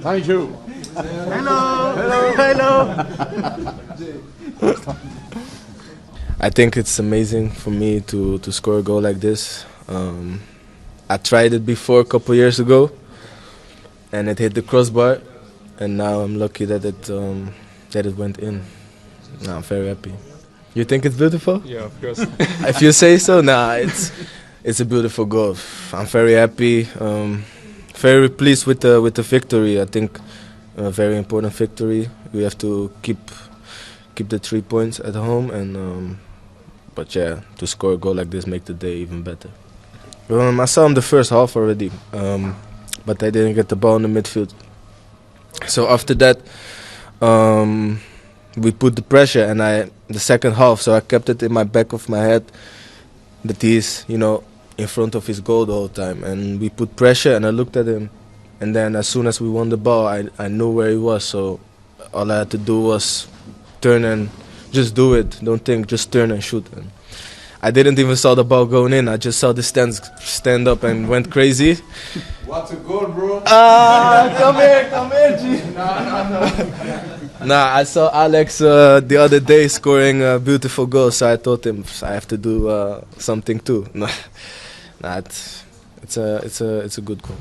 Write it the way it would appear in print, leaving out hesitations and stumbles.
Thank you. Hello. Hello. I think it's amazing for me to score a goal like this. I tried it before a couple years ago, and it hit the crossbar, and now I'm lucky that it went in. Now I'm very happy. You think it's beautiful? Yeah, of course. If you say so, nah, it's a beautiful goal. I'm very happy, very pleased with the victory. I think a very important victory. We have to keep the 3 points at home, and but yeah, to score a goal like this make the day even better. I saw him the first half already, but I didn't get the ball in the midfield. So after that, we put the pressure, and the second half. So I kept it in my back of my head that he's, in front of his goal the whole time, and we put pressure. And I looked at him, and then as soon as we won the ball, I knew where he was. So all I had to do was turn and just do it. Don't think, just turn and shoot. And I didn't even saw the ball going in. I just saw the stand up and went crazy. What's a goal, bro? Come here, G. No. Nah, I saw Alex the other day scoring a beautiful goal, so I told him I have to do something too. Nah, it's a good goal.